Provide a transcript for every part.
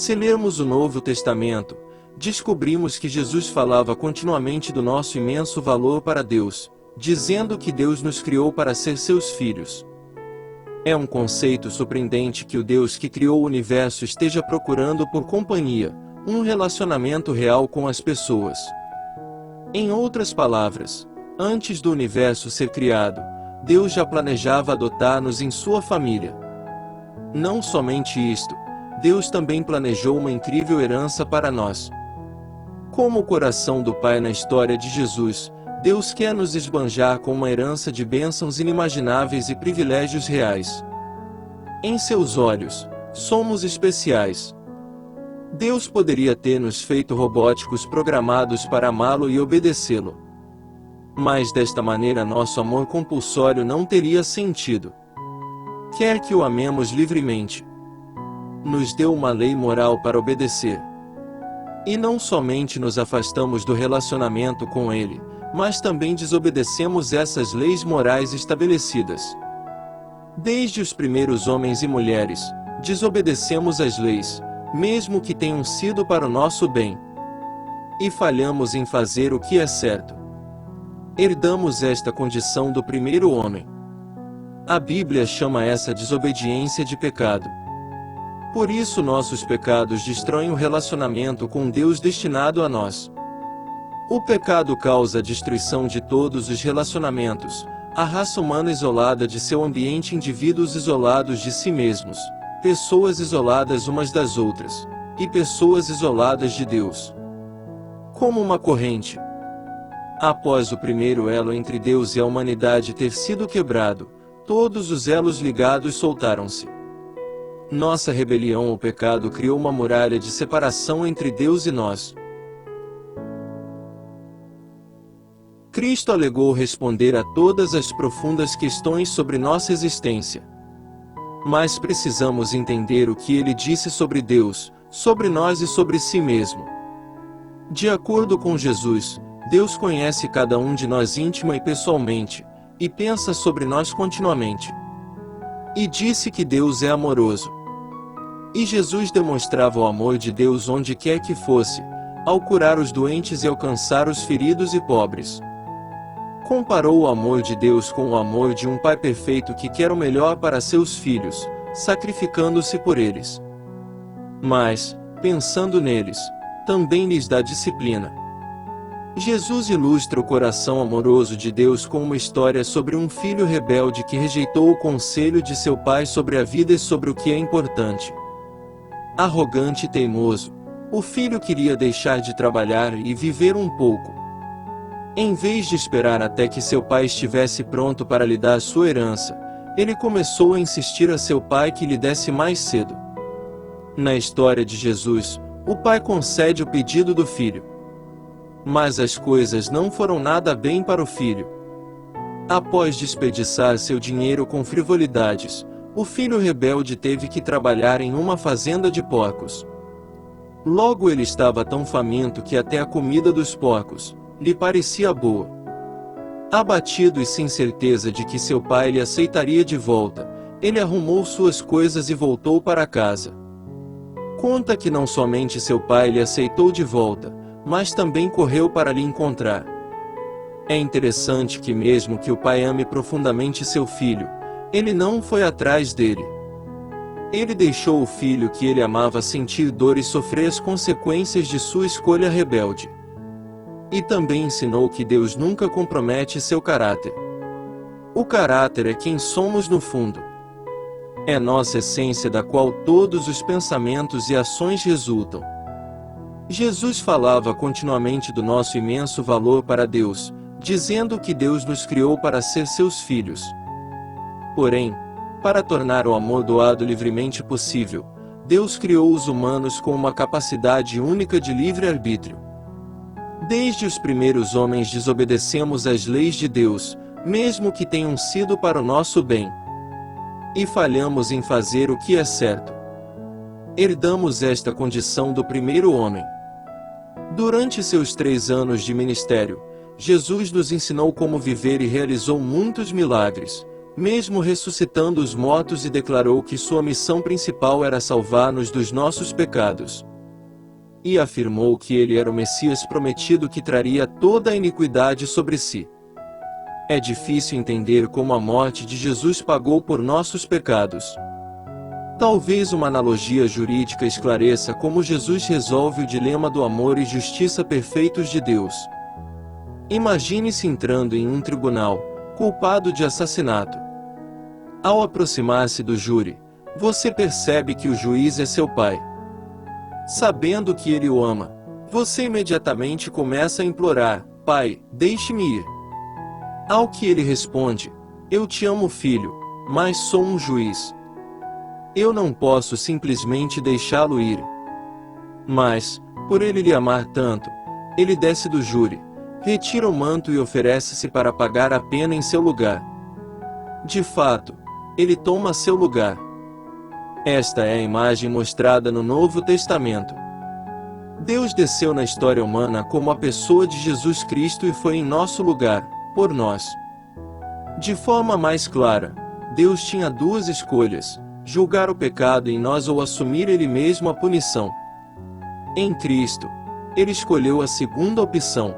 Se lermos o Novo Testamento, descobrimos que Jesus falava continuamente do nosso imenso valor para Deus, dizendo que Deus nos criou para ser seus filhos. É um conceito surpreendente que o Deus que criou o universo esteja procurando por companhia, um relacionamento real com as pessoas. Em outras palavras, antes do universo ser criado, Deus já planejava adotar-nos em sua família. Não somente isto, Deus também planejou uma incrível herança para nós. Como o coração do Pai na história de Jesus, Deus quer nos esbanjar com uma herança de bênçãos inimagináveis e privilégios reais. Em seus olhos, somos especiais. Deus poderia ter nos feito robóticos programados para amá-lo e obedecê-lo. Mas desta maneira nosso amor compulsório não teria sentido. Quer que o amemos livremente. Nos deu uma lei moral para obedecer. E não somente nos afastamos do relacionamento com Ele, mas também desobedecemos essas leis morais estabelecidas. Desde os primeiros homens e mulheres, desobedecemos as leis, mesmo que tenham sido para o nosso bem. E falhamos em fazer o que é certo. Herdamos esta condição do primeiro homem. A Bíblia chama essa desobediência de pecado. Por isso nossos pecados destroem o relacionamento com Deus destinado a nós. O pecado causa a destruição de todos os relacionamentos, a raça humana isolada de seu ambiente, indivíduos isolados de si mesmos, pessoas isoladas umas das outras, e pessoas isoladas de Deus. Como uma corrente. Após o primeiro elo entre Deus e a humanidade ter sido quebrado, todos os elos ligados soltaram-se. Nossa rebelião ao pecado criou uma muralha de separação entre Deus e nós. Cristo alegou responder a todas as profundas questões sobre nossa existência. Mas precisamos entender o que ele disse sobre Deus, sobre nós e sobre si mesmo. De acordo com Jesus, Deus conhece cada um de nós íntima e pessoalmente, e pensa sobre nós continuamente. E disse que Deus é amoroso. E Jesus demonstrava o amor de Deus onde quer que fosse, ao curar os doentes e alcançar os feridos e pobres. Comparou o amor de Deus com o amor de um pai perfeito que quer o melhor para seus filhos, sacrificando-se por eles. Mas, pensando neles, também lhes dá disciplina. Jesus ilustra o coração amoroso de Deus com uma história sobre um filho rebelde que rejeitou o conselho de seu pai sobre a vida e sobre o que é importante. Arrogante e teimoso, o filho queria deixar de trabalhar e viver um pouco. Em vez de esperar até que seu pai estivesse pronto para lhe dar sua herança, ele começou a insistir a seu pai que lhe desse mais cedo. Na história de Jesus, o pai concede o pedido do filho. Mas as coisas não foram nada bem para o filho. Após desperdiçar seu dinheiro com frivolidades, o filho rebelde teve que trabalhar em uma fazenda de porcos. Logo ele estava tão faminto que até a comida dos porcos lhe parecia boa. Abatido e sem certeza de que seu pai lhe aceitaria de volta, ele arrumou suas coisas e voltou para casa. Conta que não somente seu pai lhe aceitou de volta, mas também correu para lhe encontrar. É interessante que mesmo que o pai ame profundamente seu filho, ele não foi atrás dele. Ele deixou o filho que ele amava sentir dor e sofrer as consequências de sua escolha rebelde. E também ensinou que Deus nunca compromete seu caráter. O caráter é quem somos no fundo. É nossa essência da qual todos os pensamentos e ações resultam. Jesus falava continuamente do nosso imenso valor para Deus, dizendo que Deus nos criou para ser seus filhos. Porém, para tornar o amor doado livremente possível, Deus criou os humanos com uma capacidade única de livre-arbítrio. Desde os primeiros homens desobedecemos às leis de Deus, mesmo que tenham sido para o nosso bem. E falhamos em fazer o que é certo. Herdamos esta condição do primeiro homem. Durante seus 3 anos de ministério, Jesus nos ensinou como viver e realizou muitos milagres, mesmo ressuscitando os mortos, e declarou que sua missão principal era salvar-nos dos nossos pecados. E afirmou que ele era o Messias prometido que traria toda a iniquidade sobre si. É difícil entender como a morte de Jesus pagou por nossos pecados. Talvez uma analogia jurídica esclareça como Jesus resolve o dilema do amor e justiça perfeitos de Deus. Imagine-se entrando em um tribunal, culpado de assassinato. Ao aproximar-se do júri, você percebe que o juiz é seu pai. Sabendo que ele o ama, você imediatamente começa a implorar: Pai, deixe-me ir. Ao que ele responde: Eu te amo, filho, mas sou um juiz. Eu não posso simplesmente deixá-lo ir. Mas, por ele lhe amar tanto, ele desce do júri, retira o manto e oferece-se para pagar a pena em seu lugar. De fato, ele toma seu lugar. Esta é a imagem mostrada no Novo Testamento. Deus desceu na história humana como a pessoa de Jesus Cristo e foi em nosso lugar, por nós. De forma mais clara, Deus tinha duas escolhas: julgar o pecado em nós ou assumir Ele mesmo a punição. Em Cristo, Ele escolheu a segunda opção.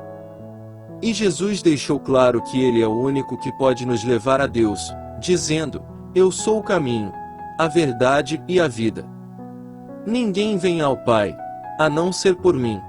E Jesus deixou claro que Ele é o único que pode nos levar a Deus, dizendo: Eu sou o caminho, a verdade e a vida. Ninguém vem ao Pai, a não ser por mim.